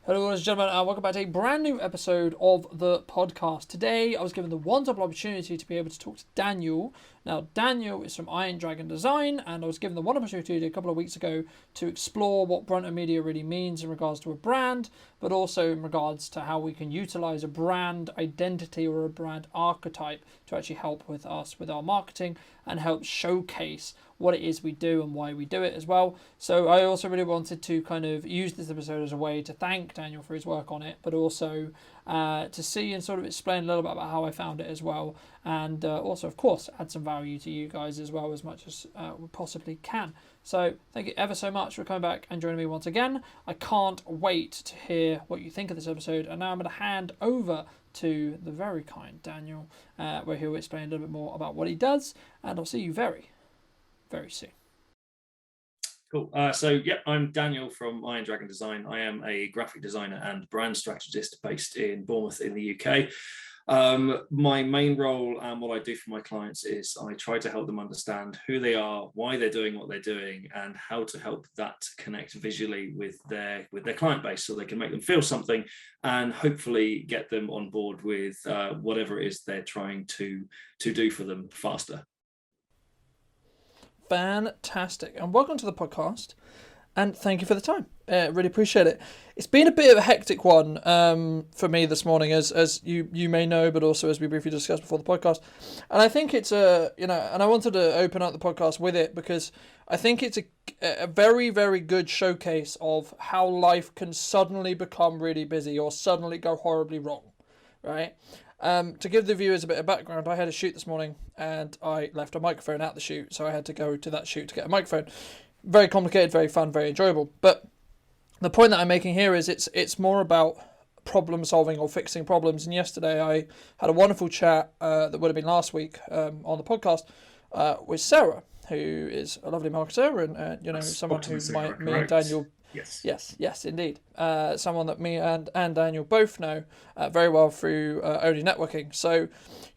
Hello, ladies and gentlemen, and welcome back to a brand new episode of the podcast. Today, I was given the wonderful opportunity to be able to talk to Daniel. Now, Daniel is from Iron Dragon Design, and I was given the wonderful opportunity a couple of weeks ago to explore what Brunton Media really means in regards to a brand, but also in regards to how we can utilize a brand identity or a brand archetype to actually help with us with our marketing and help showcase what it is we do and why we do it as well. So I also really wanted to kind of use this episode as a way to thank Daniel for his work on it, but also to see and sort of explain a little bit about how I found it as well, and also, of course, add some value to you guys as well as much as we possibly can. So thank you ever so much for coming back and joining me once again. I can't wait to hear what you think of this episode, and now I'm going to hand over to the very kind Daniel, where he'll explain a little bit more about what he does, and I'll see you very soon. Cool. I'm Daniel from Iron Dragon Design. I am a graphic designer and brand strategist based in Bournemouth in the UK. My main role and what I do for my clients is I try to help them understand who they are, why they're doing what they're doing, and how to help that connect visually with their client base so they can make them feel something and hopefully get them on board with whatever it is they're trying to do for them faster. Fantastic, and welcome to the podcast, and thank you for the time. Really appreciate it. It's been a bit of a hectic one for me this morning, as you may know, but also as we briefly discussed before the podcast. And I think it's and I wanted to open up the podcast with it because I think it's a very, very good showcase of how life can suddenly become really busy or suddenly go horribly wrong, right? To give the viewers a bit of background, I had a shoot this morning and I left a microphone at the shoot, so I had to go to that shoot to get a microphone. Very complicated, very fun, very enjoyable. But the point that I'm making here is it's more about problem solving or fixing problems. And yesterday I had a wonderful chat that would have been last week on the podcast with Sarah, who is a lovely marketer and someone who me and Daniel. Yes, indeed. Someone that me and Daniel both know very well through only networking. So,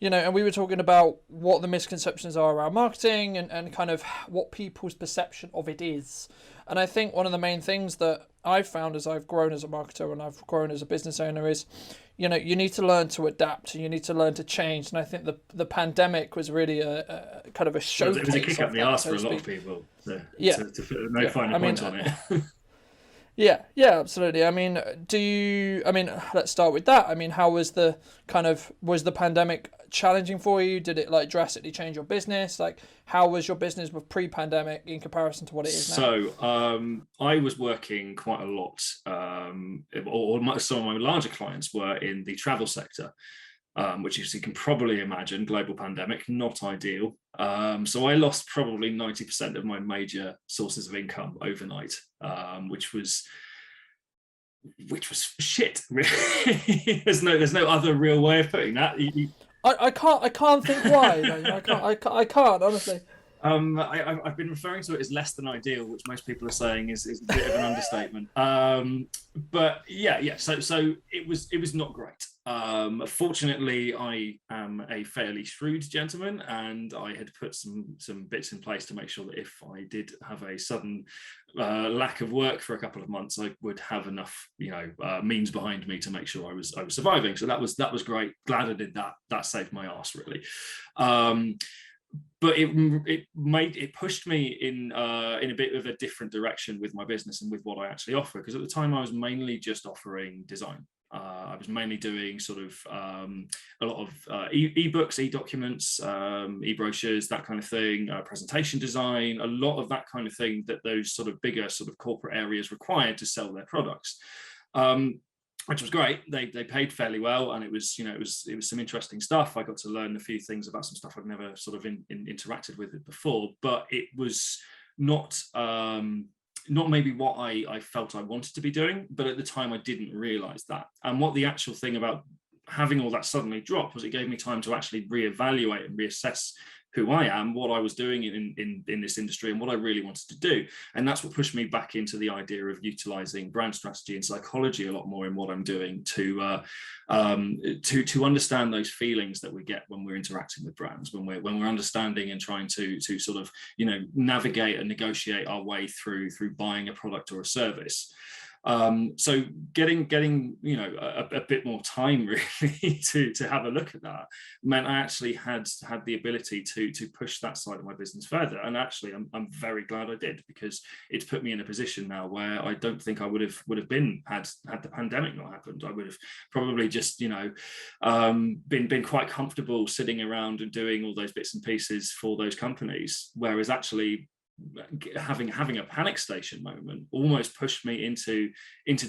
and we were talking about what the misconceptions are around marketing and kind of what people's perception of it is. And I think one of the main things that I've found as I've grown as a marketer and I've grown as a business owner is, you need to learn to adapt and you need to learn to change. And I think the pandemic was really a kind of a showcase. It was a kick up the arse for a lot of people. To put no finer point on it. Yeah, absolutely. Let's start with that. How was was the pandemic challenging for you? Did it drastically change your business? How was your business with pre-pandemic in comparison to what it is now? So I was working quite a lot, some of my larger clients were in the travel sector. Which, as you can probably imagine, global pandemic, not ideal. So I lost probably 90% of my major sources of income overnight, which was shit. Really. there's no other real way of putting that. I can't think why. I can't honestly. I've been referring to it as less than ideal, which most people are saying is a bit of an understatement. But yeah. So it was not great. Fortunately, I am a fairly shrewd gentleman, and I had put some bits in place to make sure that if I did have a sudden lack of work for a couple of months, I would have enough, means behind me to make sure I was surviving. So that was great. Glad I did that. That saved my ass really. But it pushed me in a bit of a different direction with my business and with what I actually offer, because at the time I was mainly just offering design. I was mainly doing sort of a lot of e-books, e-documents, e-brochures, that kind of thing, presentation design, a lot of that kind of thing that those sort of bigger sort of corporate areas required to sell their products. Which was great. They paid fairly well, and it was some interesting stuff. I got to learn a few things about some stuff I'd never sort of interacted with it before, but it was not maybe what I felt I wanted to be doing. But at the time, I didn't realize that. And what the actual thing about having all that suddenly drop was it gave me time to actually reevaluate and reassess who I am, what I was doing in this industry, and what I really wanted to do. And that's what pushed me back into the idea of utilizing brand strategy and psychology a lot more in what I'm doing to understand those feelings that we get when we're interacting with brands, when we're understanding and trying to sort of navigate and negotiate our way through buying a product or a service. So getting a bit more time really to have a look at that meant I actually had the ability to push that side of my business further. And actually, I'm very glad I did, because it's put me in a position now where I don't think I would have been had the pandemic not happened. I would have probably just been quite comfortable sitting around and doing all those bits and pieces for those companies, whereas actually having a panic station moment almost pushed me into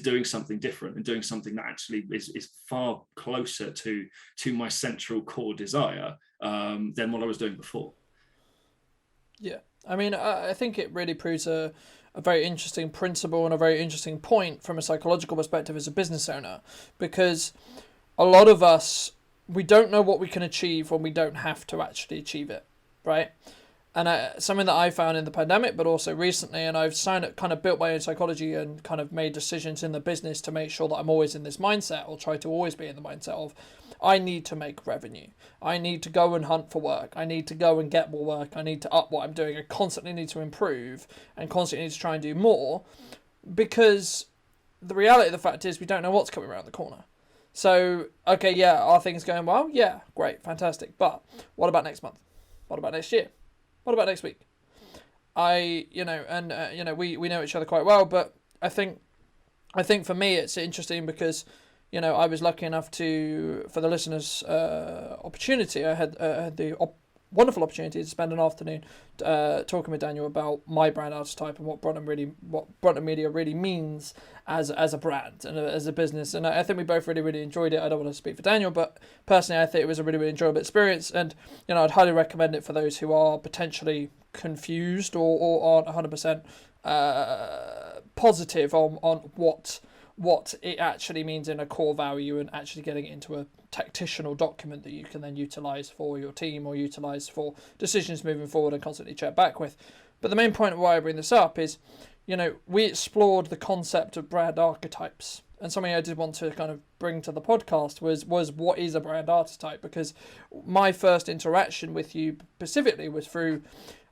doing something different and doing something that actually is far closer to my central core desire than what I was doing before. Yeah, I mean, I think it really proves a very interesting principle and a very interesting point from a psychological perspective as a business owner, because a lot of us, we don't know what we can achieve when we don't have to actually achieve it, right? And something that I found in the pandemic, but also recently, and I've kind of built my own psychology and kind of made decisions in the business to make sure that I'm always in this mindset, or try to always be in the mindset of, I need to make revenue. I need to go and hunt for work. I need to go and get more work. I need to up what I'm doing. I constantly need to improve and constantly need to try and do more, because the reality of the fact is we don't know what's coming around the corner. So, okay, yeah, are things going well? Yeah, great, fantastic. But what about next month? What about next year? What about next week? We know each other quite well, but I think for me it's interesting because, I was lucky enough for the listeners' opportunity. I had the wonderful opportunity to spend an afternoon talking with Daniel about my brand Archetype and what Brunton Media really means as a brand and as a business. And I think we both really, really enjoyed it. I don't want to speak for Daniel, but personally, I think it was a really, really enjoyable experience. And, I'd highly recommend it for those who are potentially confused or aren't 100% positive on what it actually means in a core value, and actually getting it into a tactitional document that you can then utilize for your team or utilize for decisions moving forward and constantly check back with. But the main point of why I bring this up is, we explored the concept of brand archetypes, and something I did want to kind of bring to the podcast was what is a brand archetype, because my first interaction with you specifically was through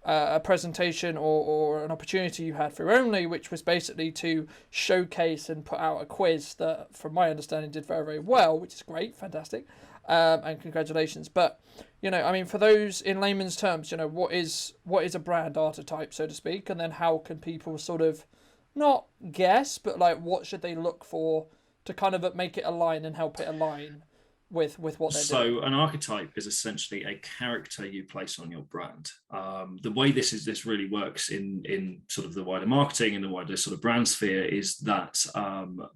a presentation or an opportunity you had through Only, which was basically to showcase and put out a quiz that, from my understanding, did very, very well, which is great, fantastic, and congratulations. But, for those in layman's terms, what is a brand archetype, so to speak, and then how can people sort of not guess, but like what should they look for to kind of make it align and help it align with what they're doing? So an archetype is essentially a character you place on your brand. The way this really works in sort of the wider marketing and the wider sort of brand sphere is that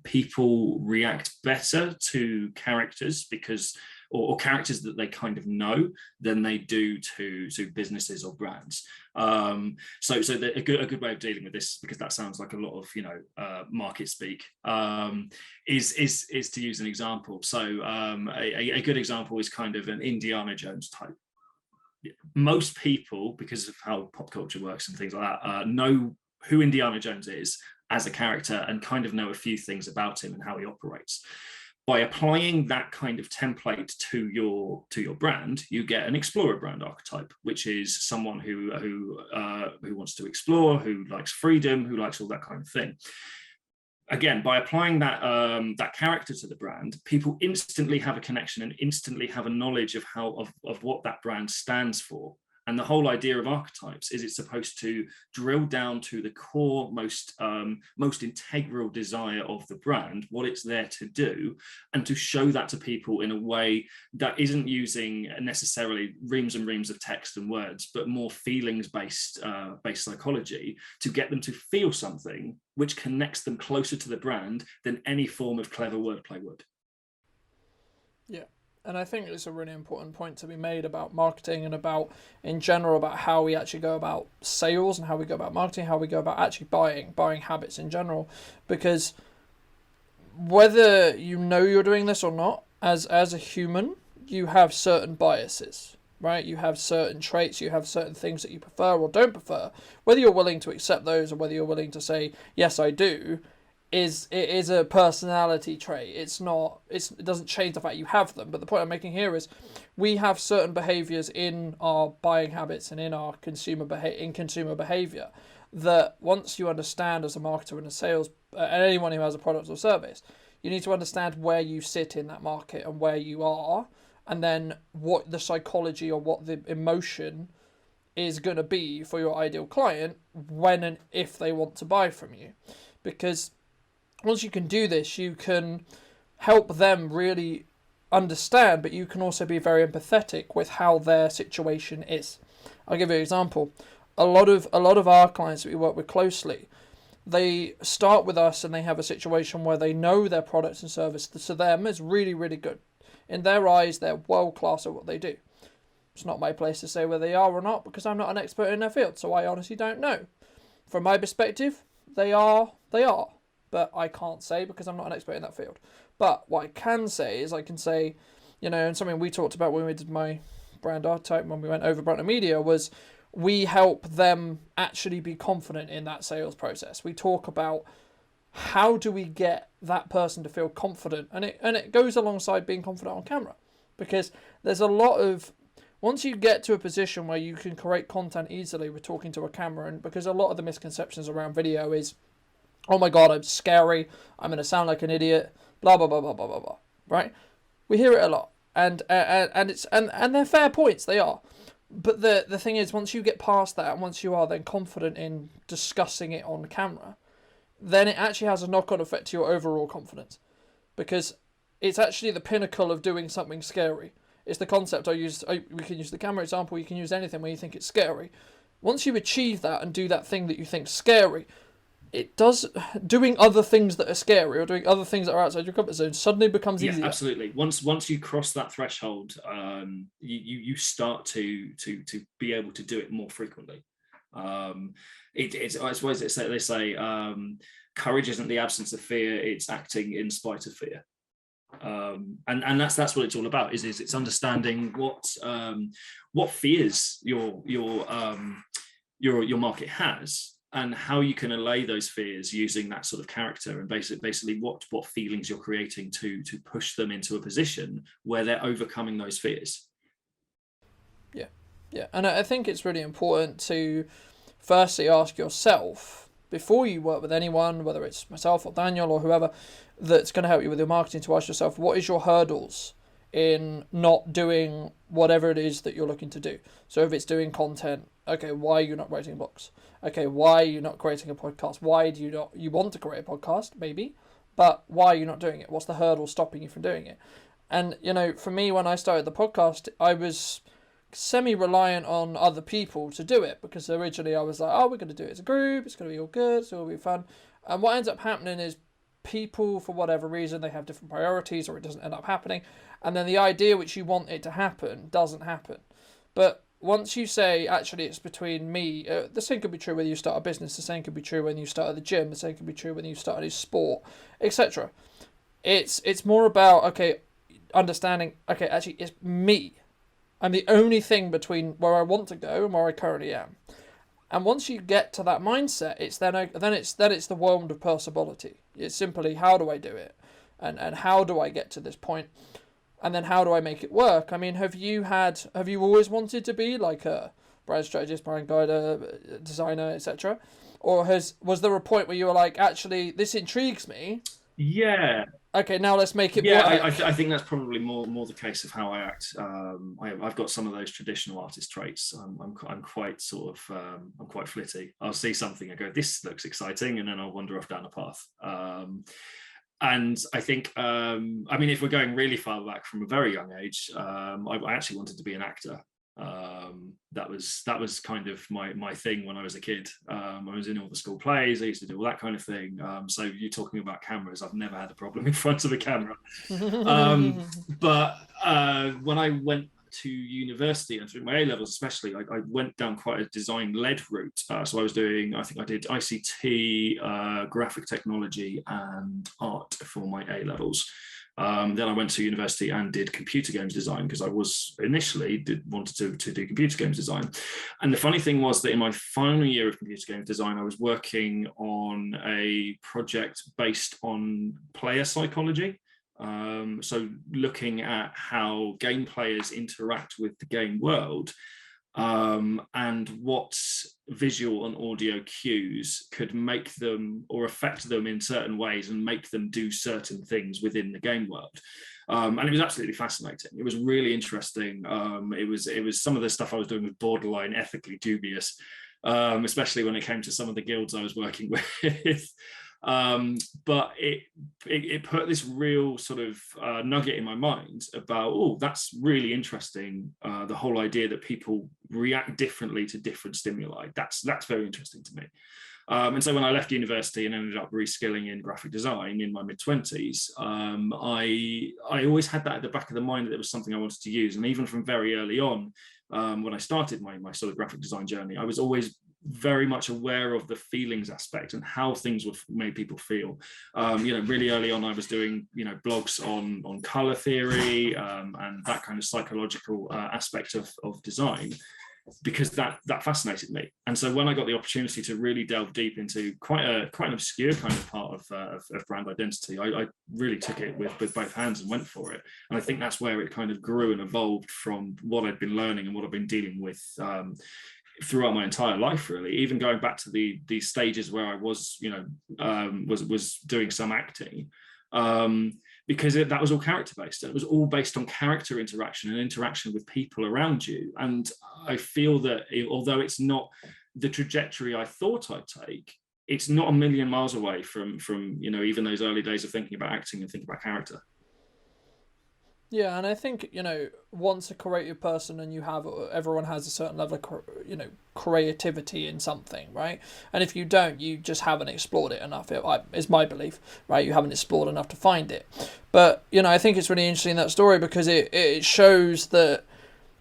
people react better to characters because or characters that they kind of know than they do to businesses or brands. So a good way of dealing with this, because that sounds like a lot of market speak, is to use an example. So a good example is kind of an Indiana Jones type. Most people, because of how pop culture works and things like that, know who Indiana Jones is as a character and kind of know a few things about him and how he operates. By applying that kind of template to your brand, you get an explorer brand archetype, which is someone who wants to explore, who likes freedom, who likes all that kind of thing. Again, by applying that character to the brand, people instantly have a connection and instantly have a knowledge of what that brand stands for. And the whole idea of archetypes is it's supposed to drill down to the core, most integral desire of the brand, what it's there to do, and to show that to people in a way that isn't using necessarily reams and reams of text and words, but more feelings-based psychology to get them to feel something which connects them closer to the brand than any form of clever wordplay would. Yeah. And I think it's a really important point to be made about marketing and about, in general, about how we actually go about sales and how we go about marketing, how we go about actually buying habits in general. Because whether you're doing this or not, as a human, you have certain biases, right? You have certain traits, you have certain things that you prefer or don't prefer. Whether you're willing to accept those or whether you're willing to say, yes, I do, it is a personality trait. It doesn't change the fact you have them. But the point I'm making here is we have certain behaviors in our buying habits and in our consumer behavior that once you understand as a marketer and a sales anyone who has a product or service, you need to understand where you sit in that market and where you are, and then what the psychology or what the emotion is going to be for your ideal client when and if they want to buy from you. Because once you can do this, you can help them really understand, but you can also be very empathetic with how their situation is. I'll give you an example. A lot of our clients that we work with closely, they start with us and they have a situation where they know their products and service to them is really, really good. In their eyes, they're world class at what they do. It's not my place to say whether they are or not, because I'm not an expert in their field, so I honestly don't know. From my perspective, they are, but I can't say because I'm not an expert in that field. But what I can say is I can say, and something we talked about when we did my brand Archetype, when we went over Brunton Media, was we help them actually be confident in that sales process. We talk about how do we get that person to feel confident, and it goes alongside being confident on camera, because there's a lot of, once you get to a position where you can create content easily with talking to a camera, and because a lot of the misconceptions around video is, oh my god, I'm scary, I'm going to sound like an idiot, blah blah blah blah blah blah blah, right? We hear it a lot, and they're fair points, they are. But the thing is, once you get past that, and once you are then confident in discussing it on camera, then it actually has a knock-on effect to your overall confidence, because it's actually the pinnacle of doing something scary. It's the concept we can use the camera example, you can use anything where you think it's scary. Once you achieve that and do that thing that you think is scary, it does, doing other things that are scary or doing other things that are outside your comfort zone suddenly becomes easier. Absolutely. Once you cross that threshold, you start to be able to do it more frequently. It's I suppose they say courage isn't the absence of fear, it's acting in spite of fear. And that's what it's all about, is it's understanding what fears your market has, and how you can allay those fears using that sort of character, and basically what feelings you're creating to push them into a position where they're overcoming those fears. Yeah, and I think it's really important to firstly ask yourself, before you work with anyone, whether it's myself or Daniel or whoever that's going to help you with your marketing, to ask yourself, what is your hurdles in not doing whatever it is that you're looking to do? So if it's doing content, okay, why are you not writing books? Okay, why are you not creating a podcast? Why do you want to create a podcast? Maybe, but why are you not doing it? What's the hurdle stopping you from doing it? And, for me, when I started the podcast, I was semi-reliant on other people to do it, because originally I was like, oh, we're going to do it as a group, it's going to be all good, it's going to be fun. And what ends up happening is people, for whatever reason, they have different priorities, or it doesn't end up happening, and then the idea which you want it to happen doesn't happen. But once you say, actually, it's between me, the same could be true when you start a business, the same could be true when you start at the gym, the same could be true when you start a new sport, etc. It's more about, okay, understanding, okay, actually, it's me. I'm the only thing between where I want to go and where I currently am. And once you get to that mindset, it's then it's the world of possibility. It's simply, how do I do it, and how do I get to this point, and then how do I make it work? I mean, have you always wanted to be like a brand strategist, brand guide, designer, etc., or was there a point where you were like, actually, this intrigues me? Yeah. Okay, now let's make it work. Yeah, I think that's probably more the case of how I act. I've got some of those traditional artist traits. I'm quite I'm quite flitty. I'll see something, I go, this looks exciting, and then I'll wander off down a path. And I think, if we're going really far back from a very young age, I actually wanted to be an actor. That was kind of my thing when I was a kid. I was in all the school plays, I used to do all that kind of thing. So you're talking about cameras, I've never had a problem in front of a camera. But when I went to university, and through my A-levels especially, I went down quite a design-led route. So I think I did ICT, graphic technology and art for my A-levels. Then I went to university and did computer games design, because I was initially wanted to do computer games design. And the funny thing was that in my final year of computer games design, I was working on a project based on player psychology. So looking at how game players interact with the game world, and what visual and audio cues could make them or affect them in certain ways and make them do certain things within the game world. And it was absolutely fascinating. It was really interesting. It was some of the stuff I was doing was borderline ethically dubious, especially when it came to some of the guilds I was working with. But it put this real sort of nugget in my mind about, oh, that's really interesting. The whole idea that people react differently to different stimuli. That's very interesting to me. And so when I left university and ended up reskilling in graphic design in my mid-20s, I always had that at the back of the mind that it was something I wanted to use. And even from very early on, when I started my sort of graphic design journey, I was always very much aware of the feelings aspect and how things would make people feel. Really early on, I was doing, blogs on color theory and that kind of psychological aspect of design, because that fascinated me. And so when I got the opportunity to really delve deep into quite an obscure kind of part of brand identity, I really took it with both hands and went for it. And I think that's where it kind of grew and evolved from what I'd been learning and what I've been dealing with throughout my entire life, really. Even going back to the stages where I was, was doing some acting, because that was all character based. It was all based on character interaction and interaction with people around you. And I feel that although it's not the trajectory I thought I'd take, it's not a million miles away from even those early days of thinking about acting and thinking about character. Yeah, and I think, once a creative person and everyone has a certain level of, creativity in something, right? And if you don't, you just haven't explored it enough. It's my belief, right? You haven't explored enough to find it. But, I think it's really interesting, that story, because it shows that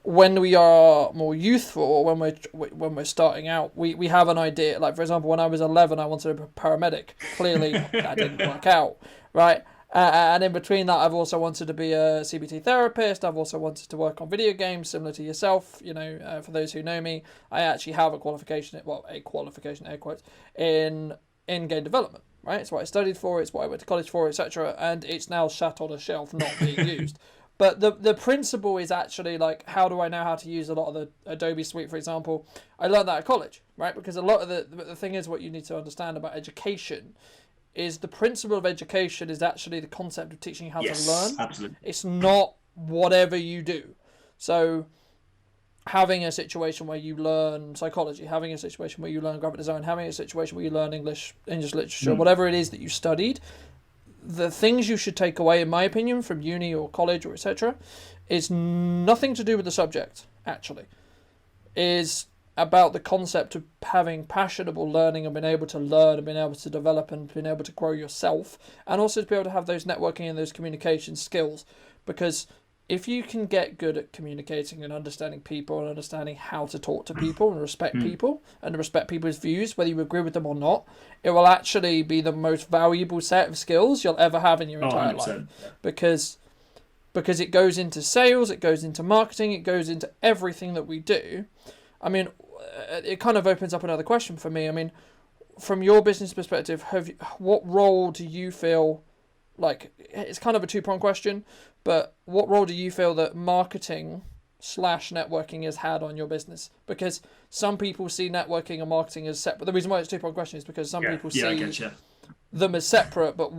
when we are more youthful, or when we're starting out, we have an idea. Like, for example, when I was 11, I wanted to be a paramedic. Clearly, that didn't work out, right? And in between that, I've also wanted to be a CBT therapist. I've also wanted to work on video games, similar to yourself. For those who know me, I actually have a qualification, air quotes, in game development. Right, it's what I studied for. It's what I went to college for, etc. And it's now sat on a shelf, not being used. But the principle is actually like, how do I know how to use a lot of the Adobe suite, for example? I learned that at college, right? Because a lot of the thing is, what you need to understand about education is the principle of education is actually the concept of teaching you how to learn. Absolutely. It's not whatever you do. So having a situation where you learn psychology, having a situation where you learn graphic design, having a situation where you learn English literature, whatever it is that you studied, the things you should take away, in my opinion, from uni or college or etc., is nothing to do with the subject, actually. Is about the concept of having passionable learning and being able to learn and being able to develop and being able to grow yourself, and also to be able to have those networking and those communication skills. Because if you can get good at communicating and understanding people and understanding how to talk to people and respect people and respect people's views, whether you agree with them or not, it will actually be the most valuable set of skills you'll ever have in your entire life. Because it goes into sales, it goes into marketing, it goes into everything that we do. I mean, it kind of opens up another question for me. I mean, from your business perspective, what role do you feel, like, it's kind of a two-pronged question, but what role do you feel that marketing / networking has had on your business? Because some people see networking and marketing as separate. The reason why it's a two-pronged question is because some people see them as separate, but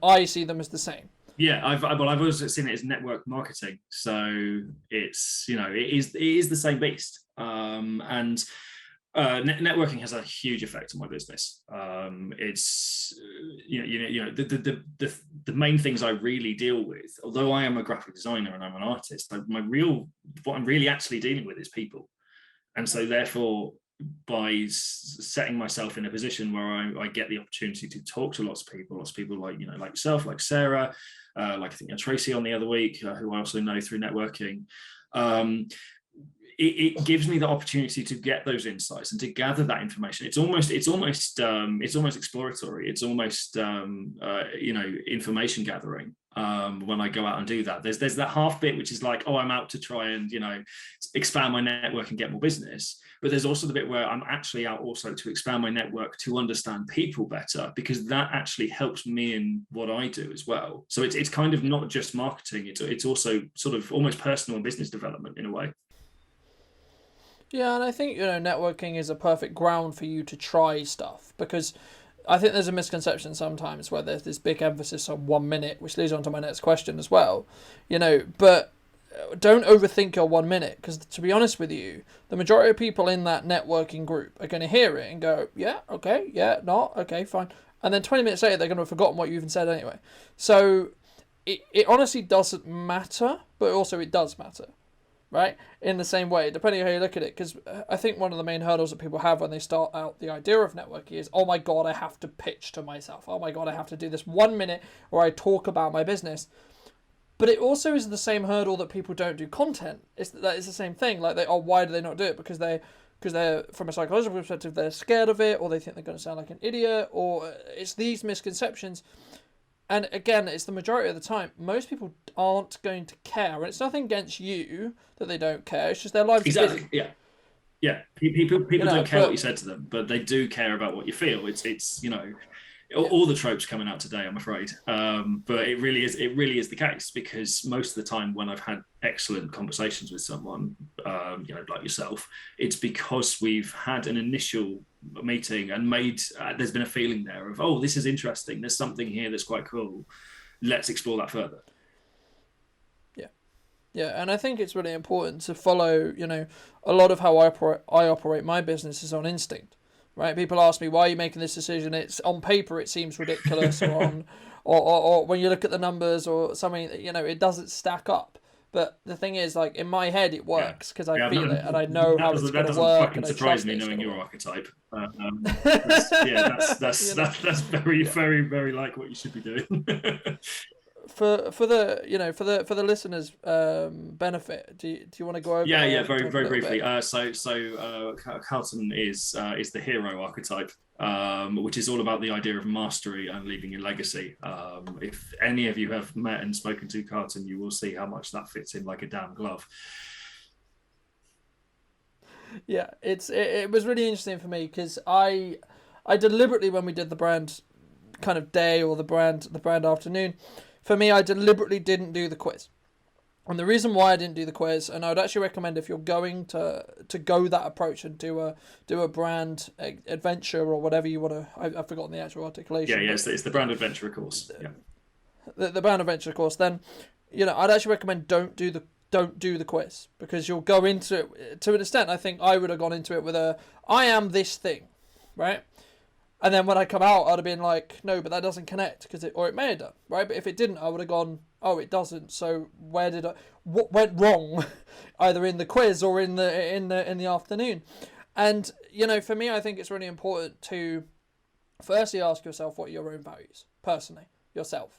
I see them as the same. Yeah, I've always seen it as network marketing. So it's, it is the same beast. And networking has a huge effect on my business. It's the main things I really deal with. Although I am a graphic designer and I'm an artist, what I'm really actually dealing with is people. And so therefore, by setting myself in a position where I get the opportunity to talk to lots of people like like yourself, like Sarah, like I think Tracy on the other week, who I also know through networking. It gives me the opportunity to get those insights and to gather that information. It's almost exploratory. It's almost information gathering when I go out and do that. There's that half bit which is like, oh, I'm out to try and expand my network and get more business. But there's also the bit where I'm actually out also to expand my network to understand people better, because that actually helps me in what I do as well. So it's kind of not just marketing. It's also sort of almost personal and business development in a way. Yeah, and I think, networking is a perfect ground for you to try stuff, because I think there's a misconception sometimes where there's this big emphasis on 1 minute, which leads on to my next question as well. But don't overthink your 1 minute, because to be honest with you, the majority of people in that networking group are going to hear it and go, yeah, okay, yeah, not, okay, fine. And then 20 minutes later, they're going to have forgotten what you even said anyway. So it honestly doesn't matter, but also it does matter, right? In the same way, depending on how you look at it, because I think one of the main hurdles that people have when they start out the idea of networking is, oh my God, I have to pitch to myself. Oh my God, I have to do this 1 minute where I talk about my business. But it also is the same hurdle that people don't do content. It's the same thing. Like, why do they not do it? Because they're, from a psychological perspective, they're scared of it, or they think they're going to sound like an idiot, or it's these misconceptions. And again, it's the majority of the time, most people aren't going to care. And it's nothing against you that they don't care. It's just their lives are busy. Yeah. Yeah. People don't care what you said to them, but they do care about what you feel. It's all the tropes coming out today, I'm afraid. But it really is the case, because most of the time when I've had excellent conversations with someone, like yourself, it's because we've had an initial meeting and there's been a feeling there of, oh, this is interesting. There's something here that's quite cool. Let's explore that further. Yeah, and I think it's really important to follow, a lot of how I operate my business is on instinct, right? People ask me, why are you making this decision? It's on paper, it seems ridiculous, or when you look at the numbers or something, it doesn't stack up. But the thing is, like, in my head, it works because I feel it and I know how it's going to work. That doesn't fucking surprise me, knowing your archetype. That's very, very, very like what you should be doing. For the listeners' benefit, do you want to go over? Very briefly. Carlton is the hero archetype, which is all about the idea of mastery and leaving a legacy. If any of you have met and spoken to Carlton, you will see how much that fits in like a damn glove. Yeah, it was really interesting for me, because I deliberately, when we did the brand kind of day or the brand afternoon, for me, I deliberately didn't do the quiz. And the reason why I didn't do the quiz, and I would actually recommend, if you're going to go that approach and do a brand adventure or whatever you want to, I've forgotten the actual articulation. Yeah, it's the brand adventure course. Yeah. The brand adventure course. Then, I'd actually recommend don't do the quiz, because you'll go into it to an extent. I think I would have gone into it with I am this thing, right? And then when I come out, I'd have been like, no, but that doesn't connect, or it may have done, right? But if it didn't, I would have gone, oh, it doesn't. So what went wrong, either in the quiz or in the afternoon? And for me, I think it's really important to firstly ask yourself what are your own values, personally, yourself.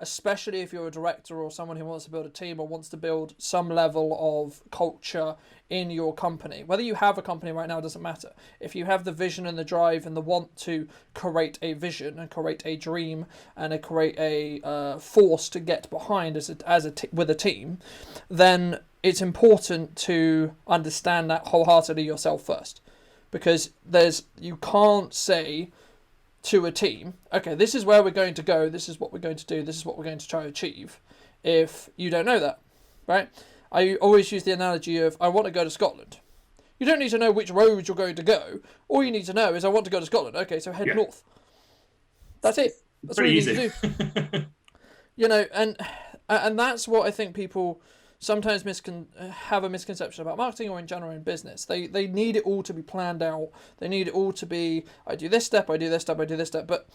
Especially if you're a director or someone who wants to build a team or wants to build some level of culture in your company. Whether you have a company right now doesn't matter. If you have the vision and the drive and the want to create a vision and create a dream and create a force to get behind with a team, then it's important to understand that wholeheartedly yourself first. Because you can't say to a team, okay, this is where we're going to go, this is what we're going to do, this is what we're going to try to achieve, if you don't know that, right? I always use the analogy of, I want to go to Scotland. You don't need to know which road you're going to go. All you need to know is, I want to go to Scotland. Okay, so head north. That's it. That's all you need to do. And that's what I think people sometimes have a misconception about marketing, or in general in business. They need it all to be planned out. They need it all to be, I do this step, I do this step, I do this step. But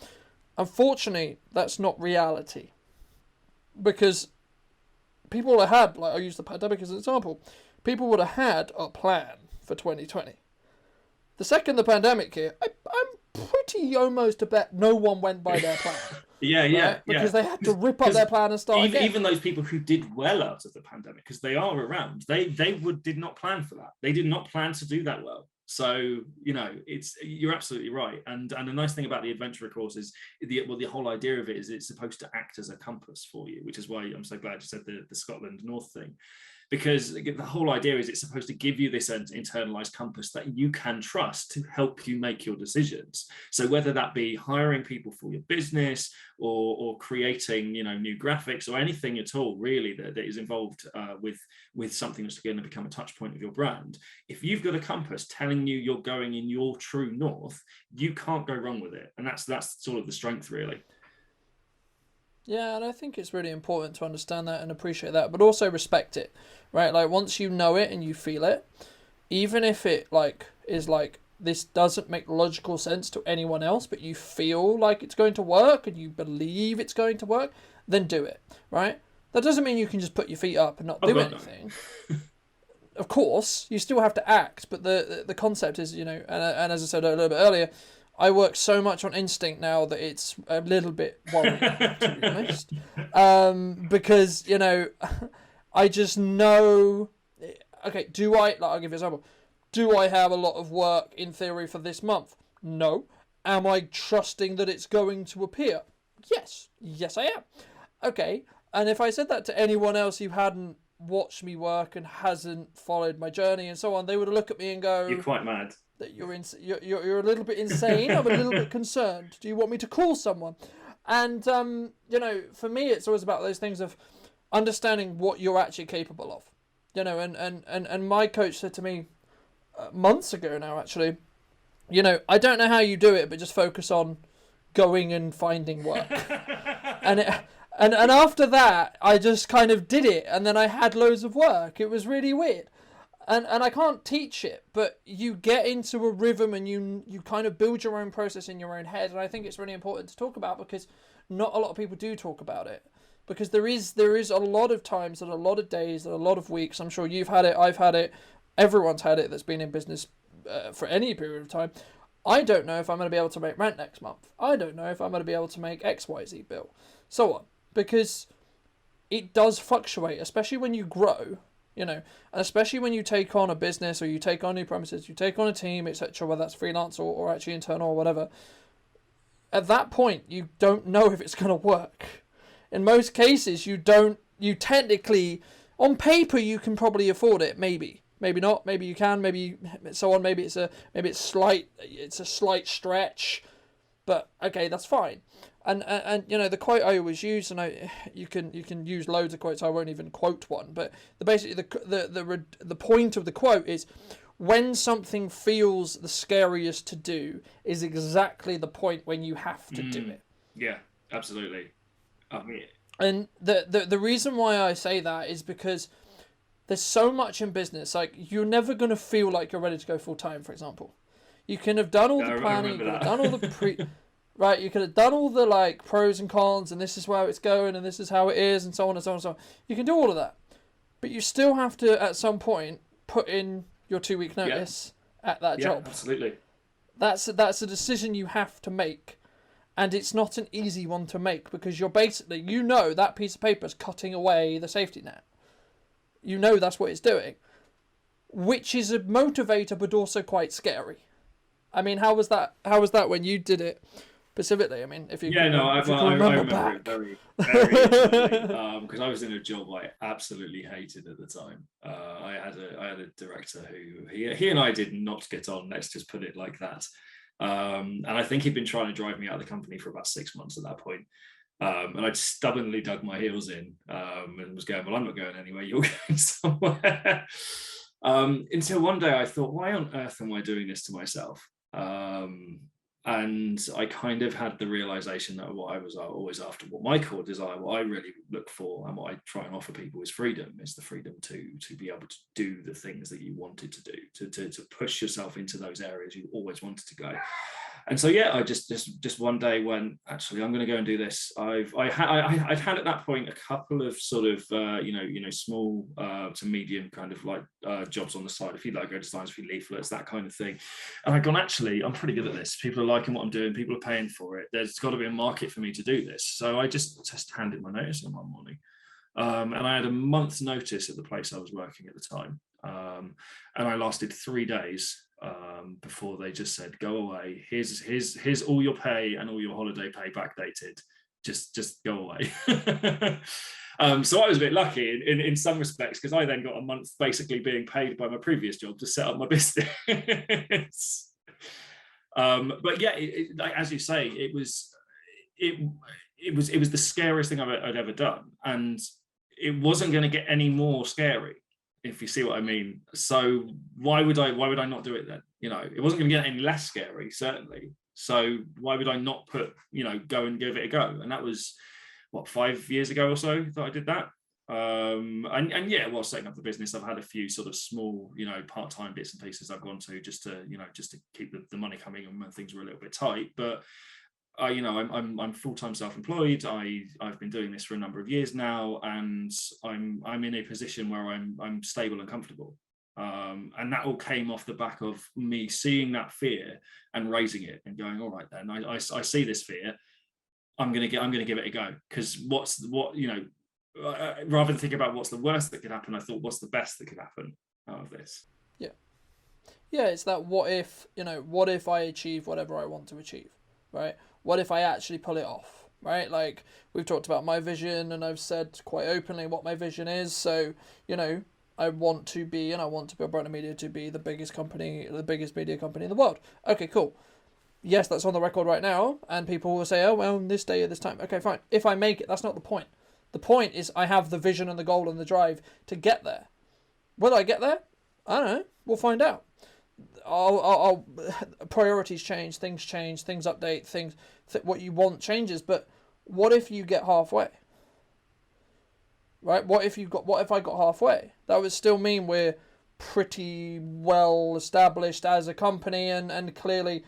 unfortunately, that's not reality. Because people would have had, like I use the pandemic as an example, people would have had a plan for 2020. The second the pandemic hit, I'm pretty almost to bet no one went by their plan. Because they had to rip up their plan and start again. Even those people who did well out of the pandemic, because they are around, they did not plan for that. They did not plan to do that well. So you're absolutely right. And the nice thing about the adventurer course is the whole idea of it is it's supposed to act as a compass for you, which is why I'm so glad you said the Scotland North thing. because the whole idea is it's supposed to give you this internalized compass that you can trust to help you make your decisions. So whether that be hiring people for your business, or creating, new graphics, or anything at all really that is involved with something that's going to become a touch point of your brand, if you've got a compass telling you you're going in your true north, you can't go wrong with it. And that's sort of the strength, really. Yeah, and I think it's really important to understand that and appreciate that, but also respect it, right? Like once you know it and you feel it, even if it is this doesn't make logical sense to anyone else, but you feel like it's going to work and you believe it's going to work, then do it, right? That doesn't mean you can just put your feet up and not do anything. Of course, you still have to act, but the concept is, and as I said a little bit earlier, I work so much on instinct now that it's a little bit worrying, to be honest. Because, I just know, okay, I'll give you an example. Do I have a lot of work in theory for this month? No. Am I trusting that it's going to appear? Yes. Yes, I am. Okay. And if I said that to anyone else who hadn't watched me work and hasn't followed my journey and so on, they would look at me and go, "You're quite mad. That you're a little bit insane. I'm a little bit concerned. Do you want me to call someone?" And for me, it's always about those things of understanding what you're actually capable of. And my coach said to me months ago now, actually, I don't know how you do it, but just focus on going and finding work. and after that, I just kind of did it, and then I had loads of work. It was really weird. And I can't teach it, but you get into a rhythm and you kind of build your own process in your own head. And I think it's really important to talk about, because not a lot of people do talk about it. Because there is a lot of times and a lot of days and a lot of weeks. I'm sure you've had it, I've had it, everyone's had it that's been in business for any period of time. I don't know if I'm going to be able to make rent next month. I don't know if I'm going to be able to make XYZ bill. So on. Because it does fluctuate, especially when you grow. And especially when you take on a business, or you take on new premises, you take on a team, etc., whether that's freelance or actually internal or whatever. At that point, you don't know if it's going to work. In most cases, you technically, on paper, you can probably afford it. Maybe not. Maybe you can. Maybe so on. Maybe it's a slight stretch, but okay, that's fine. And the quote I always use, and you can use loads of quotes. I won't even quote one, but basically the point of the quote is, when something feels the scariest to do is exactly the point when you have to do it. Yeah, absolutely. And the reason why I say that is because there's so much in business. Like, you're never going to feel like you're ready to go full time, for example. You can have done all the planning, you could have done all the right, you could have done all the pros and cons, and this is where it's going, and this is how it is, and so on and so on and so on. You can do all of that, but you still have to, at some point, put in your 2-week notice at that job. Absolutely. That's a decision you have to make, and it's not an easy one to make, because you're basically, that piece of paper is cutting away the safety net. That's what it's doing, which is a motivator, but also quite scary. I mean, how was that when you did it? Specifically, I mean, if you I remember it very, very because I was in a job I absolutely hated at the time. I had a director who he and I did not get on. Let's just put it like that. And I think he'd been trying to drive me out of the company for about 6 months at that point. And I'd stubbornly dug my heels in and was going, well, I'm not going anywhere. You're going somewhere. Until one day I thought, why on earth am I doing this to myself? And I kind of had the realization that what I was always after, what my core desire, what I really look for, and what I try and offer people is freedom. Is the freedom to be able to do the things that you wanted to do, to push yourself into those areas you always wanted to go. And so I just one day went, actually, I'm going to go and do this. I'd had at that point a couple of sort of small to medium kind of jobs on the side, a few logo designs, a few leaflets, that kind of thing. And I'd gone, actually, I'm pretty good at this. People are liking what I'm doing. People are paying for it. There's got to be a market for me to do this. So I just handed my notice in one morning. And I had a month's notice at the place I was working at the time. And I lasted 3 days before they just said, go away. Here's all your pay and all your holiday pay backdated. Just go away. So I was a bit lucky in some respects, because I then got a month basically being paid by my previous job to set up my business. But yeah, like, as you say, it was the scariest thing I'd ever done, and it wasn't going to get any more scary, if you see what I mean. So why would I not do it then? It wasn't going to get any less scary, certainly. So why would I not go and give it a go? And that was what, 5 years ago or so that I did that. And yeah, while setting up the business, I've had a few sort of small, part-time bits and pieces I've gone to just to keep the money coming in when things were a little bit tight. But I'm full-time self-employed. I've been doing this for a number of years now, and I'm in a position where I'm stable and comfortable. And that all came off the back of me seeing that fear and raising it and going, all right, then I see this fear. I'm gonna give it a go, because rather than think about what's the worst that could happen, I thought, what's the best that could happen out of this? Yeah, it's that what if I achieve whatever I want to achieve, right? What if I actually pull it off, right? Like, we've talked about my vision, and I've said quite openly what my vision is. So, I want to be Brunton Media to be the biggest media company in the world. Okay, cool. Yes, that's on the record right now, and people will say, oh, well, this day at this time. Okay, fine. If I make it, that's not the point. The point is I have the vision and the goal and the drive to get there. Will I get there? I don't know. We'll find out. I'll priorities change, things update, what you want changes. But what if you get halfway? Right? What if I got halfway? That would still mean we're pretty well established as a company, and clearly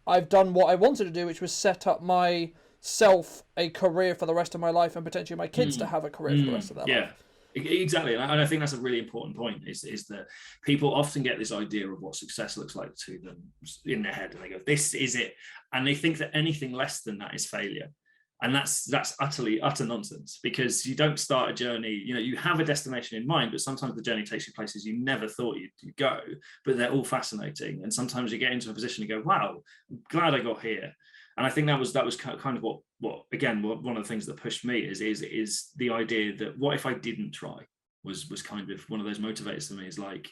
I've done what I wanted to do, which was set up myself a career for the rest of my life, and potentially my kids to have a career for the rest of their life. Exactly. And I think that's a really important point, is that people often get this idea of what success looks like to them in their head, and they go, this is it. And they think that anything less than that is failure. And that's utter nonsense, because you don't start a journey, you have a destination in mind, but sometimes the journey takes you places you never thought you'd go, but they're all fascinating. And sometimes you get into a position and go, wow, I'm glad I got here. And I think that was kind of what one of the things that pushed me is the idea that what if I didn't try was kind of one of those motivators for me. Is like,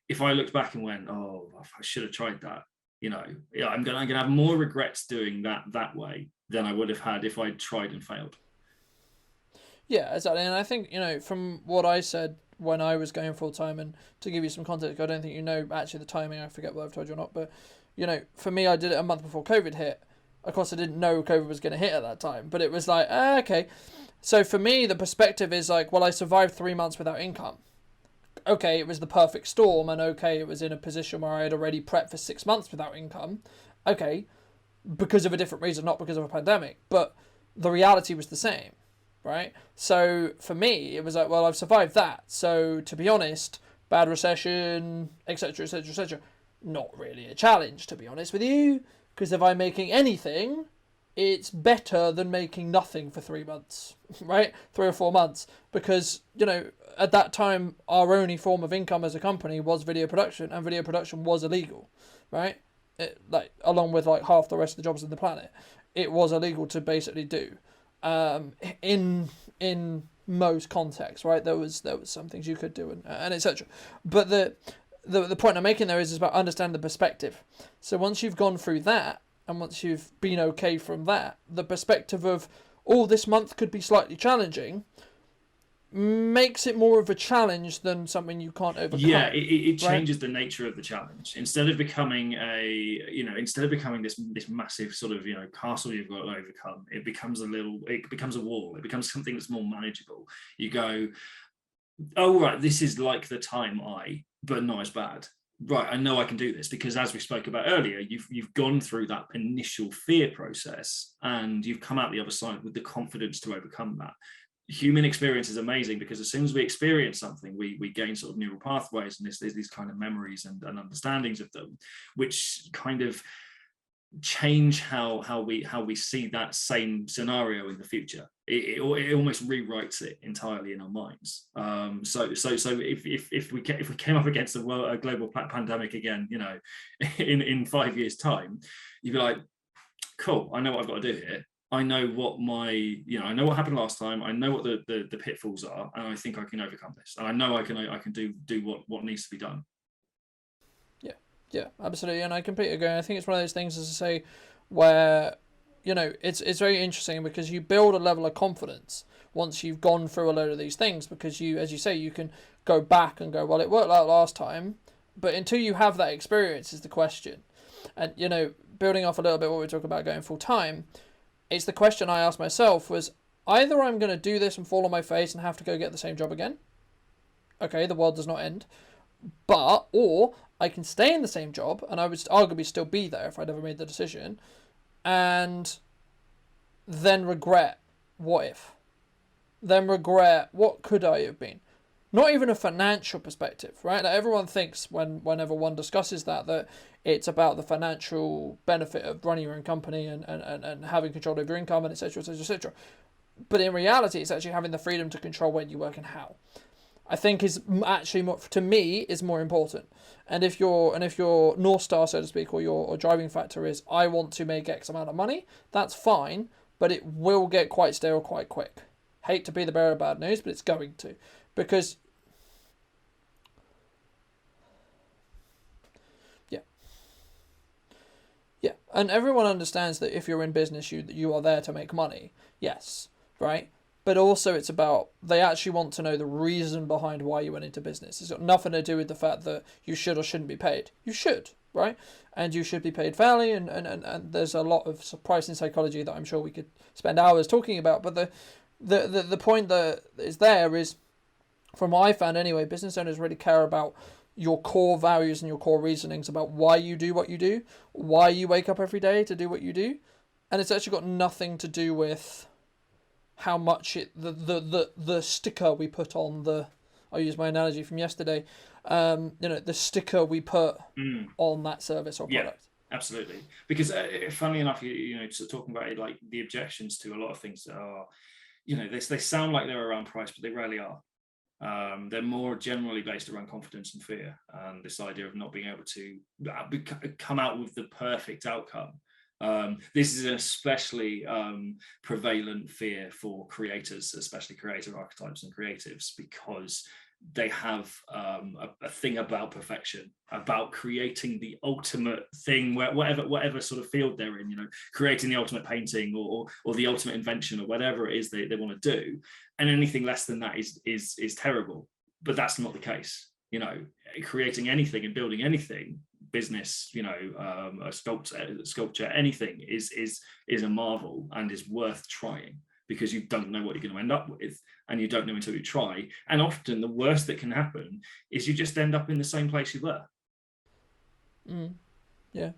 if I looked back and went, oh, I should have tried that, I'm gonna have more regrets doing that way than I would have had if I'd tried and failed. Yeah, exactly. And I think, from what I said when I was going full time, and to give you some context, I don't think actually the timing, I forget whether I've told you or not, but for me, I did it a month before COVID hit. Of course, I didn't know COVID was going to hit at that time, but it was like, okay. So for me, the perspective is like, well, I survived 3 months without income. Okay, it was the perfect storm, and okay, it was in a position where I had already prepped for 6 months without income. Okay, because of a different reason, not because of a pandemic, but the reality was the same, right? So for me, it was like, well, I've survived that. So to be honest, bad recession, etc., etc., etc., not really a challenge, to be honest with you, because if I'm making anything, it's better than making nothing for 3 months, right? 3 or 4 months, because, at that time, our only form of income as a company was video production, and video production was illegal, right? Along with half the rest of the jobs on the planet, it was illegal to basically do, in most contexts, right? There was some things you could do, and etc. But the point I'm making there is about understanding the perspective. So once you've gone through that, and once you've been okay from that, the perspective of, this month could be slightly challenging, makes it more of a challenge than something you can't overcome. Yeah, it changes the nature of the challenge. Instead of becoming this massive sort of castle you've got to overcome, it becomes a wall. It becomes something that's more manageable. You go, oh right, this is like the time but not as bad. Right, I know I can do this, because as we spoke about earlier, you've gone through that initial fear process, and you've come out the other side with the confidence to overcome that. Human experience is amazing, because as soon as we experience something, we gain sort of neural pathways, and there's these kind of memories and understandings of them, which kind of change how we see that same scenario in the future. It almost rewrites it entirely in our minds. So if we came up against a global pandemic again, in 5 years' time, you'd be like, cool, I know what I've got to do here. I know what I know what happened last time. I know what the pitfalls are, and I think I can overcome this. And I know I can do what needs to be done. Yeah, absolutely, and I completely agree. I think it's one of those things, as I say, where it's very interesting because you build a level of confidence once you've gone through a load of these things, because you, as you say, you can go back and go, well, it worked out last time, but until you have that experience is the question. And building off a little bit what we talk about going full time, it's the question I asked myself was, either I'm going to do this and fall on my face and have to go get the same job again. Okay, the world does not end. Or I can stay in the same job and I would arguably still be there if I'd ever made the decision, and then regret what if. Then regret what could I have been. Not even a financial perspective, right? Like everyone thinks whenever one discusses that it's about the financial benefit of running your own company and having control over your income and etc. etc. etc. But in reality, it's actually having the freedom to control when you work and how. I think is actually more, to me, is more important. And if your North Star, so to speak, or your driving factor is I want to make X amount of money, that's fine, but it will get quite stale quite quick. Hate to be the bearer of bad news, but it's going to, because yeah, and everyone understands that if you're in business, you are there to make money. Yes, right. But also it's about, they actually want to know the reason behind why you went into business. It's got nothing to do with the fact that you should or shouldn't be paid. You should, right? And you should be paid fairly, and there's a lot of pricing psychology that I'm sure we could spend hours talking about. But the point that is there is, from what I found anyway, business owners really care about your core values and your core reasonings about why you do what you do, why you wake up every day to do what you do. And it's actually got nothing to do with how much the sticker we put on I'll use my analogy from yesterday, the sticker we put on that service or product. Yeah, absolutely. Because funnily enough, talking about it, like the objections to a lot of things are, they sound like they're around price, but they rarely are. They're more generally based around confidence and fear, and this idea of not being able to come out with the perfect outcome. This is an especially prevalent fear for creators, especially creative archetypes and creatives, because they have a thing about perfection, about creating the ultimate thing, whatever sort of field they're in, creating the ultimate painting or the ultimate invention or whatever it is they want to do, and anything less than that is terrible. But that's not the case. Creating anything and building anything, business, a sculpture, anything is a marvel and is worth trying, because you don't know what you're going to end up with, and you don't know until you try. And often the worst that can happen is you just end up in the same place you were. Yeah.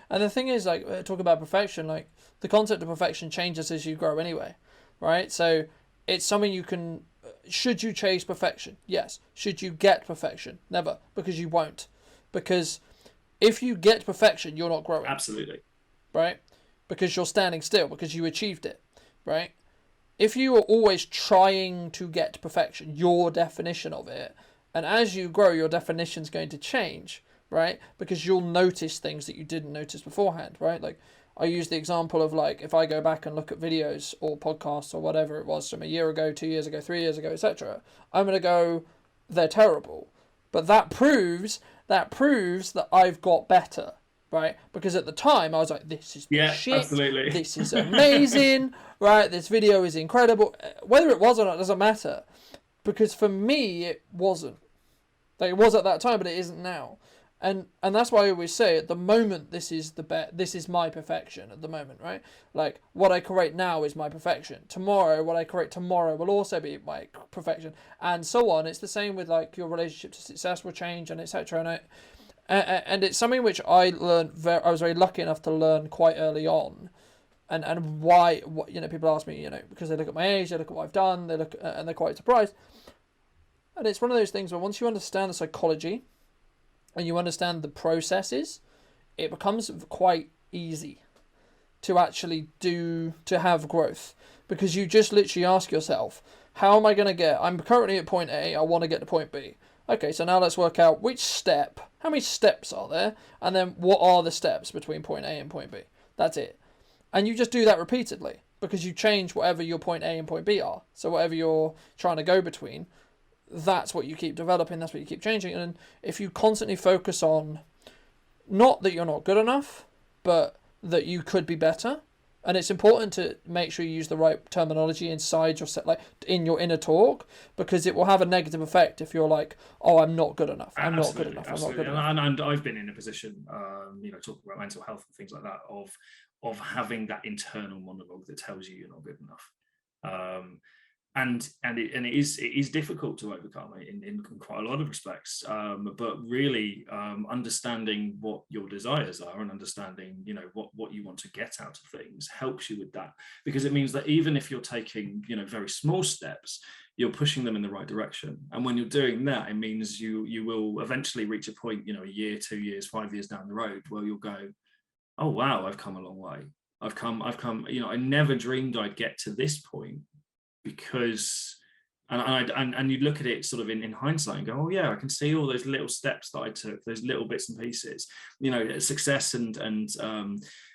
And the thing is, like, talk about perfection, like the concept of perfection changes as you grow anyway, right? So it's something you can, should you chase perfection? Yes. Should you get perfection? Never, because you won't. Because if you get perfection, you're not growing. Absolutely. Right? Because you're standing still, because you achieved it, right? If you are always trying to get perfection, your definition of it, and as you grow, your definition's going to change, right? Because you'll notice things that you didn't notice beforehand, right? Like, I use the example of, like, if I go back and look at videos or podcasts or whatever it was from a year ago, 2 years ago, 3 years ago, etc., I'm going to go, they're terrible. But that proves that I've got better, right? Because at the time I was like, this is shit. Absolutely. This is amazing, right? This video is incredible. Whether it was or not doesn't matter, because for me it wasn't. Like, it was at that time, but it isn't now. And that's why I always say, at the moment, this is this is my perfection at the moment, right? Like, what I create now is my perfection. Tomorrow, what I create tomorrow will also be my perfection, and so on. It's the same with, like, your relationship to success will change, and etc. And it's something which I learned. I was very lucky enough to learn quite early on, and why? People ask me, because they look at my age, they look at what I've done, they look and they're quite surprised. And it's one of those things where once you understand the psychology, and you understand the processes, it becomes quite easy to actually to have growth, because you just literally ask yourself, how am I going to I'm currently at point A, I want to get to point B. Okay, so now let's work out which step, how many steps are there, and then what are the steps between point A and point B. That's it. And you just do that repeatedly. because you change whatever your point A and point B are. So whatever you're trying to go between, that's what you keep developing, that's what you keep changing. And if you constantly focus on not that you're not good enough, but that you could be better, and it's important to make sure you use the right terminology inside your set, like in your inner talk, because it will have a negative effect if you're like, oh, I'm not good enough, I'm not good enough, I'm not good enough. And I've been in a position, talking about mental health and things like that, of having that internal monologue that tells you you're not good enough. And it is difficult to overcome in quite a lot of respects, but really understanding what your desires are and understanding what you want to get out of things helps you with that, because it means that even if you're taking very small steps, you're pushing them in the right direction. And when you're doing that, it means you will eventually reach a point, a year, 2 years, 5 years down the road, where you'll go, oh wow, I've come a long way. I've come, I never dreamed I'd get to this point, because and you look at it sort of in hindsight and go, oh yeah, I can see all those little steps that I took, those little bits and pieces. Success and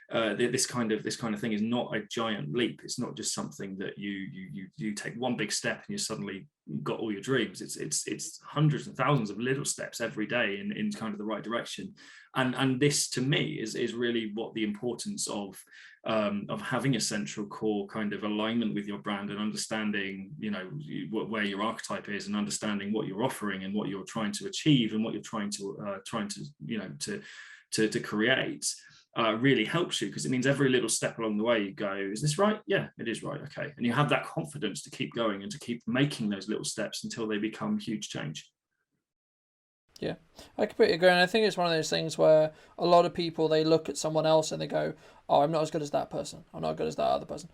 this kind of thing is not a giant leap. It's not just something that you take one big step and you suddenly got all your dreams. It's hundreds and thousands of little steps every day in kind of the right direction. And this to me is really what the importance of having a central core kind of alignment with your brand, and understanding where your archetype is, and understanding what you're offering and what you're trying to achieve and what you're trying to create. Really helps you, because it means every little step along the way you go, is this right? Yeah, it is right. Okay. And you have that confidence to keep going and to keep making those little steps until they become huge change. Yeah, I completely agree. And I think it's one of those things where a lot of people, they look at someone else and they go, oh, I'm not as good as that person, I'm not as good as that other person.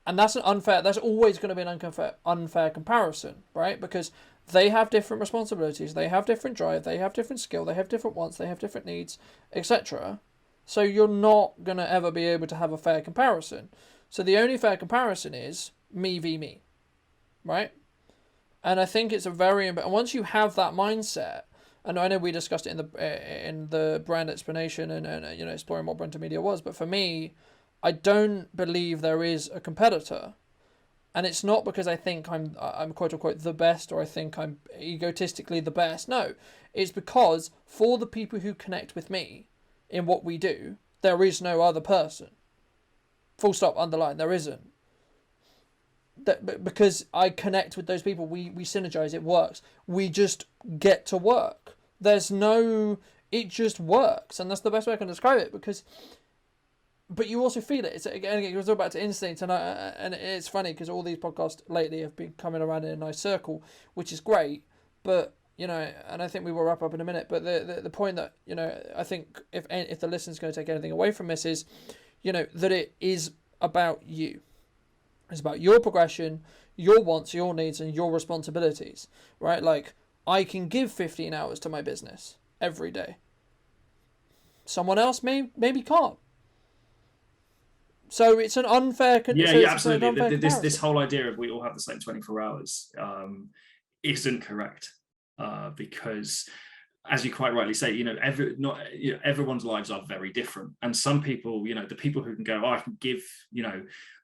And that's always going to be an unfair comparison, right? Because they have different responsibilities, they have different drive, they have different skill, they have different wants, they have different needs, etc. So you're not going to ever be able to have a fair comparison. So the only fair comparison is me v me, right? And I think it's and once you have that mindset, and I know we discussed it in the brand explanation and exploring what Brunton Media was, but for me, I don't believe there is a competitor. And it's not because I think I'm quote unquote the best, or I think I'm egotistically the best. No, it's because for the people who connect with me in what we do, there is no other person. Full stop, underline, there isn't. Because I connect with those people, we synergize, it works. We just get to work. It just works, and that's the best way I can describe it. But you also feel it. It goes all back to instinct, and it's funny because all these podcasts lately have been coming around in a nice circle, which is great. But and I think we will wrap up in a minute. But the point that I think if the listener's going to take anything away from this is, that it is about you. It's about your progression, your wants, your needs, and your responsibilities, right? Like, I can give 15 hours to my business every day. Someone else maybe can't. So it's an unfair. Absolutely. This whole idea of we all have the same 24 hours isn't correct, because, as you quite rightly say, everyone's lives are very different, and some people, the people who can go, oh, I can give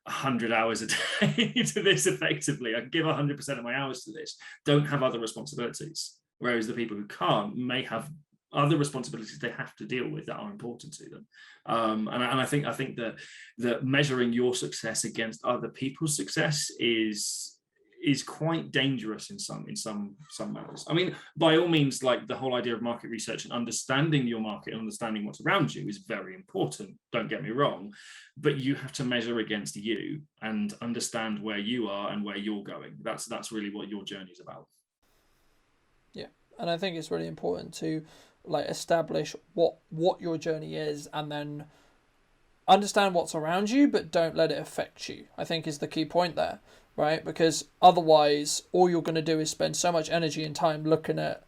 100 hours a day to this effectively, I can give 100% of my hours to this, don't have other responsibilities, whereas the people who can't may have other responsibilities they have to deal with that are important to them. And I think that measuring your success against other people's success is quite dangerous in some matters. I mean, by all means, like the whole idea of market research and understanding your market and understanding what's around you is very important, don't get me wrong, but you have to measure against you and understand where you are and where you're going. That's really what your journey is about. Yeah, and I think it's really important to establish what your journey is, and then understand what's around you, but don't let it affect you, I think is the key point there. Right? Because otherwise, all you're going to do is spend so much energy and time looking at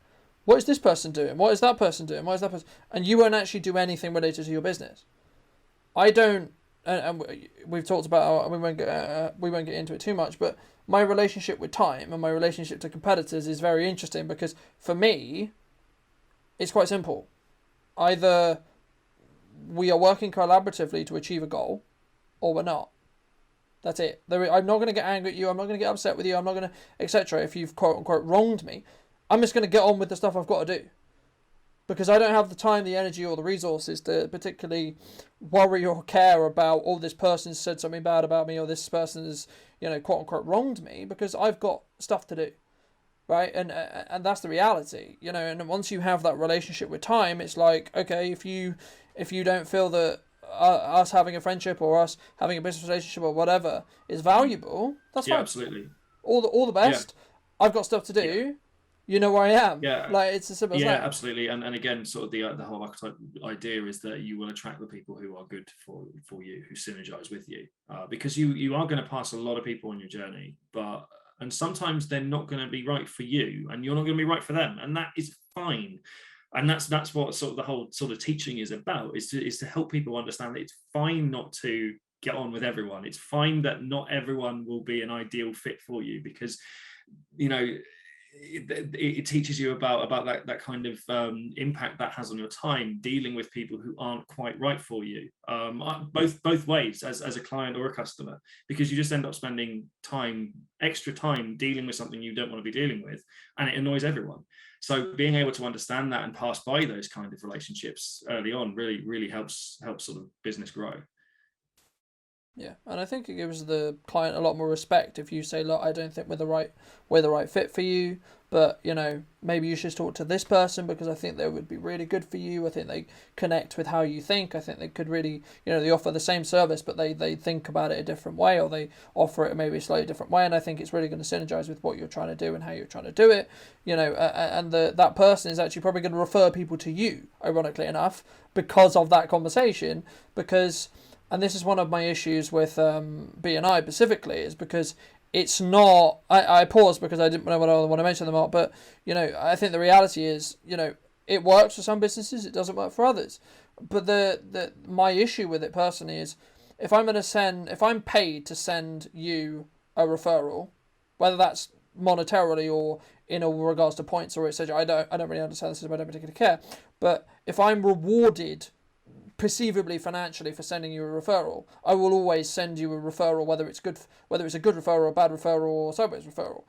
what is this person doing? What is that person doing? What is that person? And you won't actually do anything related to your business. I don't, and we've talked about, we won't get into it too much, but my relationship with time and my relationship to competitors is very interesting, because for me, it's quite simple. Either we are working collaboratively to achieve a goal, or we're not. That's it. I'm not going to get angry at you. I'm not going to get upset with you. I'm not going to, etc. If you've quote unquote wronged me, I'm just going to get on with the stuff I've got to do. Because I don't have the time, the energy, or the resources to particularly worry or care about, oh, this person said something bad about me, or this person has, quote unquote wronged me, because I've got stuff to do, right? And that's the reality, And once you have that relationship with time, it's like, okay, if you don't feel that us having a friendship or us having a business relationship or whatever is valuable, that's fine. Absolutely. All the best. Yeah. I've got stuff to do. Yeah. You know where I am. Yeah, like it's as simple as that. Yeah, absolutely. And again, sort of the whole archetype idea is that you will attract the people who are good for you, who synergize with you, because you are going to pass a lot of people on your journey, and sometimes they're not going to be right for you, and you're not going to be right for them, and that is fine. And that's what sort of the whole sort of teaching is about, is to help people understand that it's fine not to get on with everyone. It's fine that not everyone will be an ideal fit for you, because it teaches you about that kind of impact that has on your time, dealing with people who aren't quite right for you, both ways, as a client or a customer, because you just end up spending extra time dealing with something you don't want to be dealing with, and it annoys everyone. So being able to understand that and pass by those kind of relationships early on really helps sort of business grow. Yeah, and I think it gives the client a lot more respect if you say, look, I don't think we're the right fit for you, but maybe you should talk to this person because I think they would be really good for you. I think they connect with how you think. I think they could really, they offer the same service, but they think about it a different way, or they offer it maybe a slightly different way, and I think it's really going to synergize with what you're trying to do and how you're trying to do it. And that person is actually probably going to refer people to you, ironically enough, because of that conversation, and this is one of my issues with B&I specifically, is because it's not... I paused because I didn't know what I want to mention them all, but, I think the reality is, it works for some businesses, it doesn't work for others. But my issue with it personally is, if I'm paid to send you a referral, whether that's monetarily or in regards to points or etc., I don't really understand this, I don't particularly care. But if I'm rewarded perceivably financially for sending you a referral, I will always send you a referral, whether it's a good referral, a bad referral, or sideways referral.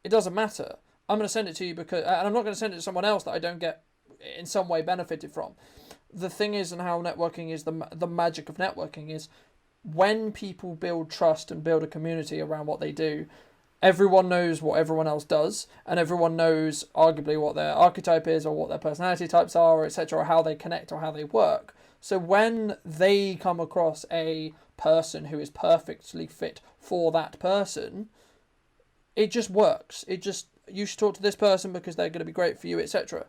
It doesn't matter. I'm going to send it to you and I'm not going to send it to someone else that I don't get in some way benefited from. The thing is, and how networking is, the magic of networking is, when people build trust and build a community around what they do, everyone knows what everyone else does, and everyone knows arguably what their archetype is, or what their personality types are, etc., or how they connect or how they work. So when they come across a person who is perfectly fit for that person, it just works. You should talk to this person because they're going to be great for you, etc.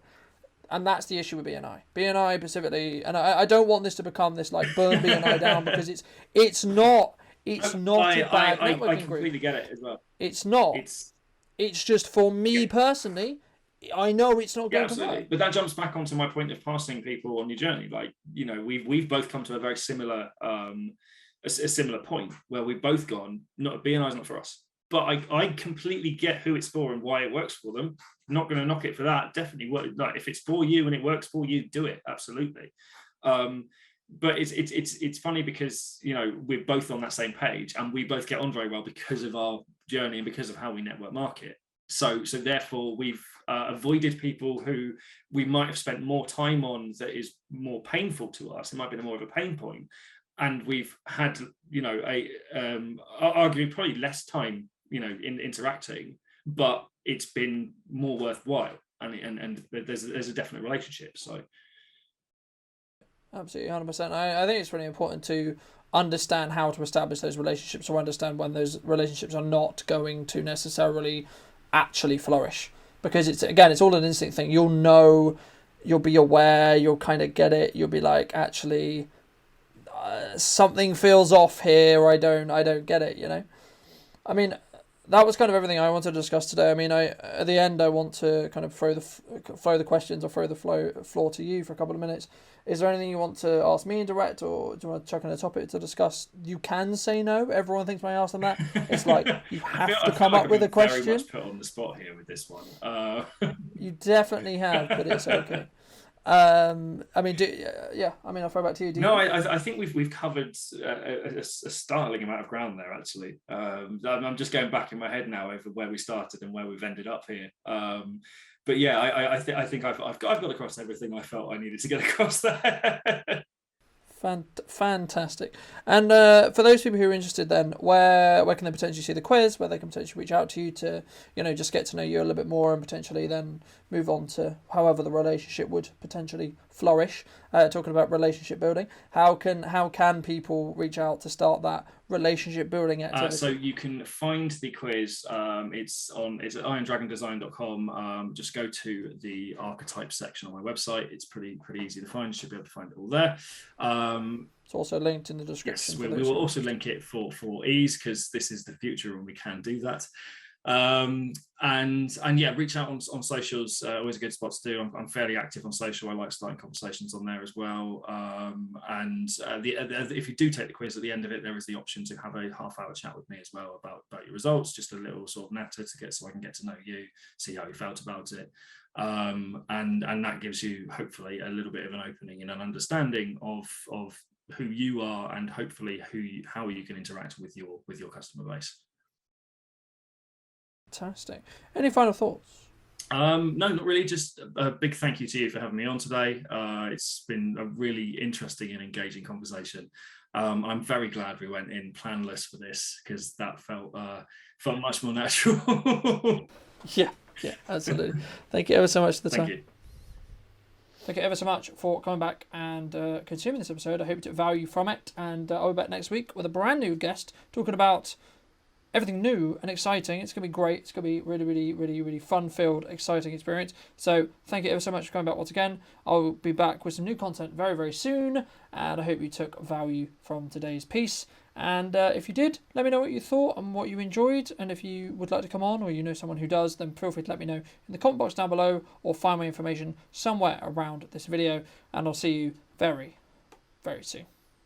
And that's the issue with BNI. BNI specifically, and I don't want this to become this like burn BNI down, because it's not a bad networking group. I completely get it as well. It's not. It's just for me personally, I know it's not going to work. But that jumps back onto my point of passing people on your journey. Like, we've both come to a very similar a similar point where we've both gone, BNI is not for us. But I completely get who it's for and why it works for them. I'm not going to knock it for that. Definitely work. Like, if it's for you and it works for you, do it. Absolutely. But it's funny because we're both on that same page, and we both get on very well because of our journey and because of how we network market. So therefore we've avoided people who we might have spent more time on that is more painful to us. It might be more of a pain point, and we've had arguably probably less time in interacting, but it's been more worthwhile, and there's a definite relationship. So absolutely, 100%. I think it's really important to understand how to establish those relationships, or understand when those relationships are not going to necessarily actually flourish, because it's all an instinct thing. You'll know, you'll be aware, you'll kind of get it, you'll be like, actually something feels off here, I don't get it. I mean, that was kind of everything I wanted to discuss today. I mean, at the end I want to kind of throw the questions, or throw the floor to you for a couple of minutes. Is there anything you want to ask me in direct, or do you want to chuck in a topic to discuss? You can say no. Everyone thinks when I ask them that, it's like you have to come up with a question. Very much put on the spot here with this one. You definitely have, but it's okay. I mean, yeah. I mean, I'll throw back to you. No, I think we've covered a startling amount of ground there. Actually, I'm just going back in my head now over where we started and where we've ended up here. But yeah, I think I've got across everything I felt I needed to get across there. Fantastic. And for those people who are interested, then where can they potentially see the quiz? Where they can potentially reach out to you to just get to know you a little bit more, and potentially then move on to however the relationship would potentially flourish. Talking about relationship building, how can people reach out to start that relationship building activity? So you can find the quiz. It's at irondragondesign.com. Just go to the Archetype section on my website. It's pretty easy to find. You should be able to find it all there. It's also linked in the description. Yes, we will also link it for ease, because this is the future and we can do that. And yeah, reach out on socials. Always a good spot to do. I'm fairly active on social. I like starting conversations on there as well. If you do take the quiz, at the end of it, there is the option to have a half-hour chat with me as well about your results. Just a little sort of natter so I can get to know you, see how you felt about it. And that gives you hopefully a little bit of an opening and an understanding of who you are, and hopefully how you can interact with your customer base. Fantastic. Any final thoughts? No, not really. Just a big thank you to you for having me on today. It's been a really interesting and engaging conversation. I'm very glad we went in planless for this, because that felt much more natural. Yeah, absolutely. Thank you ever so much for the time. Thank you. Thank you ever so much for coming back and consuming this episode. I hope you took value from it, and I'll be back next week with a brand new guest talking about everything new and exciting. It's going to be great. It's going to be really fun-filled, exciting experience. So thank you ever so much for coming back once again. I'll be back with some new content very soon, and I hope you took value from today's piece. And if you did, let me know what you thought and what you enjoyed. And if you would like to come on, or you know someone who does, then feel free to let me know in the comment box down below, or find my information somewhere around this video. And I'll see you very soon.